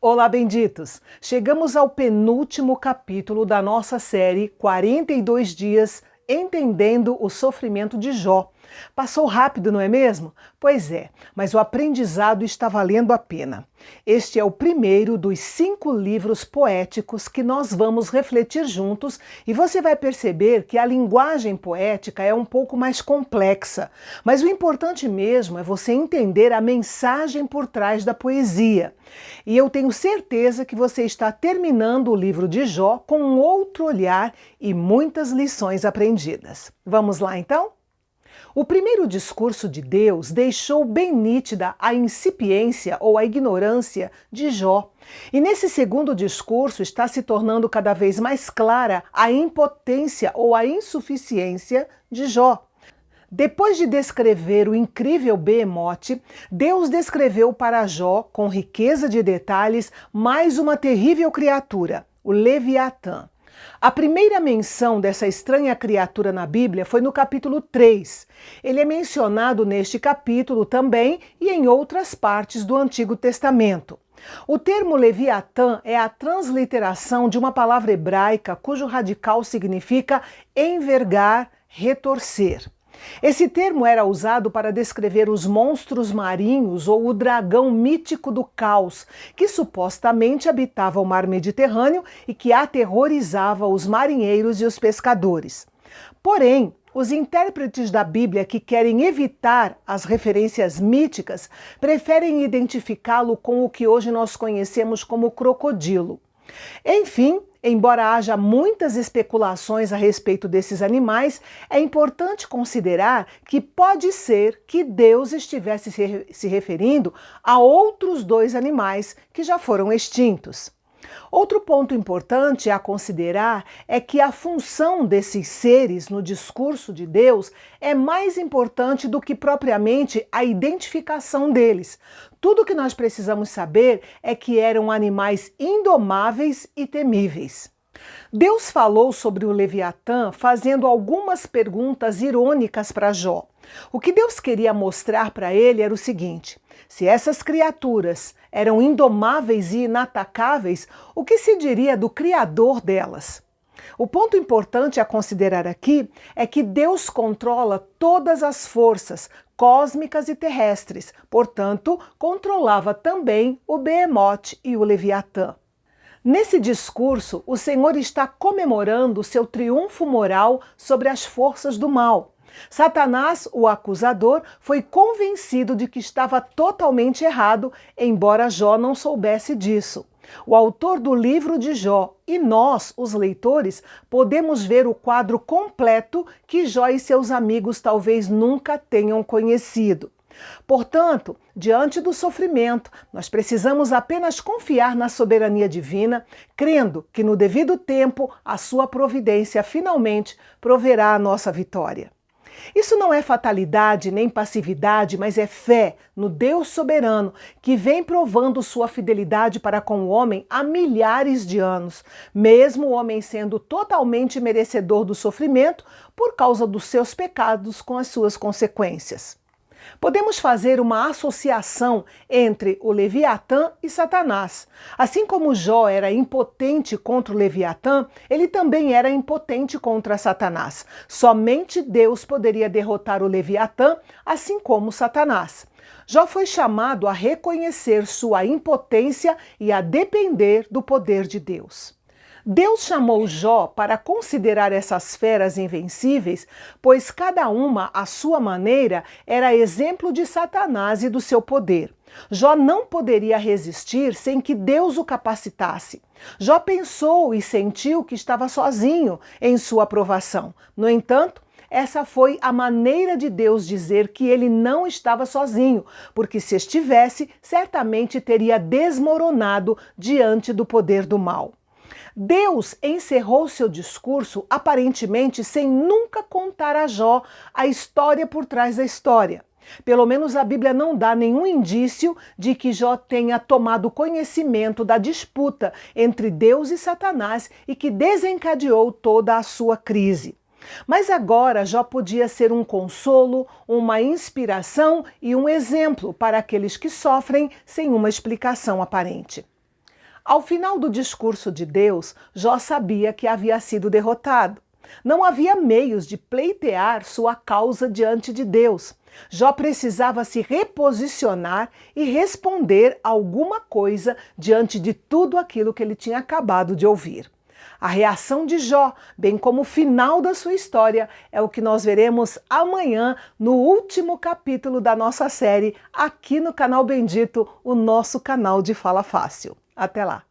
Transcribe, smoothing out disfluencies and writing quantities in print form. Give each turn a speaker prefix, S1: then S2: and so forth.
S1: Olá, benditos! Chegamos ao penúltimo capítulo da nossa série 42 dias entendendo o sofrimento de Jó. Passou rápido, não é mesmo? Pois é, mas o aprendizado está valendo a pena. Este é o primeiro dos 5 livros poéticos que nós vamos refletir juntos e você vai perceber que a linguagem poética é um pouco mais complexa. Mas o importante mesmo é você entender a mensagem por trás da poesia. E eu tenho certeza que você está terminando o livro de Jó com um outro olhar e muitas lições aprendidas. Vamos lá então? O primeiro discurso de Deus deixou bem nítida a incipiência ou a ignorância de Jó. E nesse segundo discurso está se tornando cada vez mais clara a impotência ou a insuficiência de Jó. Depois de descrever o incrível Behemoth, Deus descreveu para Jó, com riqueza de detalhes, mais uma terrível criatura, o Leviatã. A primeira menção dessa estranha criatura na Bíblia foi no capítulo 3. Ele é mencionado neste capítulo também e em outras partes do Antigo Testamento. O termo Leviatã é a transliteração de uma palavra hebraica cujo radical significa envergar, retorcer. Esse termo era usado para descrever os monstros marinhos ou o dragão mítico do caos, que supostamente habitava o mar Mediterrâneo e que aterrorizava os marinheiros e os pescadores. Porém, os intérpretes da Bíblia que querem evitar as referências míticas preferem identificá-lo com o que hoje nós conhecemos como crocodilo. Enfim, embora haja muitas especulações a respeito desses animais, é importante considerar que pode ser que Deus estivesse se referindo a outros 2 animais que já foram extintos. Outro ponto importante a considerar é que a função desses seres no discurso de Deus é mais importante do que propriamente a identificação deles. Tudo o que nós precisamos saber é que eram animais indomáveis e temíveis. Deus falou sobre o Leviatã fazendo algumas perguntas irônicas para Jó. O que Deus queria mostrar para ele era o seguinte: se essas criaturas eram indomáveis e inatacáveis, o que se diria do Criador delas? O ponto importante a considerar aqui é que Deus controla todas as forças cósmicas e terrestres, portanto, controlava também o Behemoth e o Leviatã. Nesse discurso, o Senhor está comemorando seu triunfo moral sobre as forças do mal. Satanás, o acusador, foi convencido de que estava totalmente errado, embora Jó não soubesse disso. O autor do livro de Jó e nós, os leitores, podemos ver o quadro completo que Jó e seus amigos talvez nunca tenham conhecido. Portanto, diante do sofrimento, nós precisamos apenas confiar na soberania divina, crendo que no devido tempo a sua providência finalmente proverá a nossa vitória. Isso não é fatalidade nem passividade, mas é fé no Deus soberano que vem provando sua fidelidade para com o homem há milhares de anos, mesmo o homem sendo totalmente merecedor do sofrimento por causa dos seus pecados com as suas consequências. Podemos fazer uma associação entre o Leviatã e Satanás. Assim como Jó era impotente contra o Leviatã, ele também era impotente contra Satanás. Somente Deus poderia derrotar o Leviatã, assim como Satanás. Jó foi chamado a reconhecer sua impotência e a depender do poder de Deus. Deus chamou Jó para considerar essas feras invencíveis, pois cada uma, à sua maneira, era exemplo de Satanás e do seu poder. Jó não poderia resistir sem que Deus o capacitasse. Jó pensou e sentiu que estava sozinho em sua provação. No entanto, essa foi a maneira de Deus dizer que ele não estava sozinho, porque se estivesse, certamente teria desmoronado diante do poder do mal. Deus encerrou seu discurso aparentemente sem nunca contar a Jó a história por trás da história. Pelo menos a Bíblia não dá nenhum indício de que Jó tenha tomado conhecimento da disputa entre Deus e Satanás e que desencadeou toda a sua crise. Mas agora Jó podia ser um consolo, uma inspiração e um exemplo para aqueles que sofrem sem uma explicação aparente. Ao final do discurso de Deus, Jó sabia que havia sido derrotado. Não havia meios de pleitear sua causa diante de Deus. Jó precisava se reposicionar e responder alguma coisa diante de tudo aquilo que ele tinha acabado de ouvir. A reação de Jó, bem como o final da sua história, é o que nós veremos amanhã no último capítulo da nossa série aqui no canal Bendito, o nosso canal de Fala Fácil. Até lá!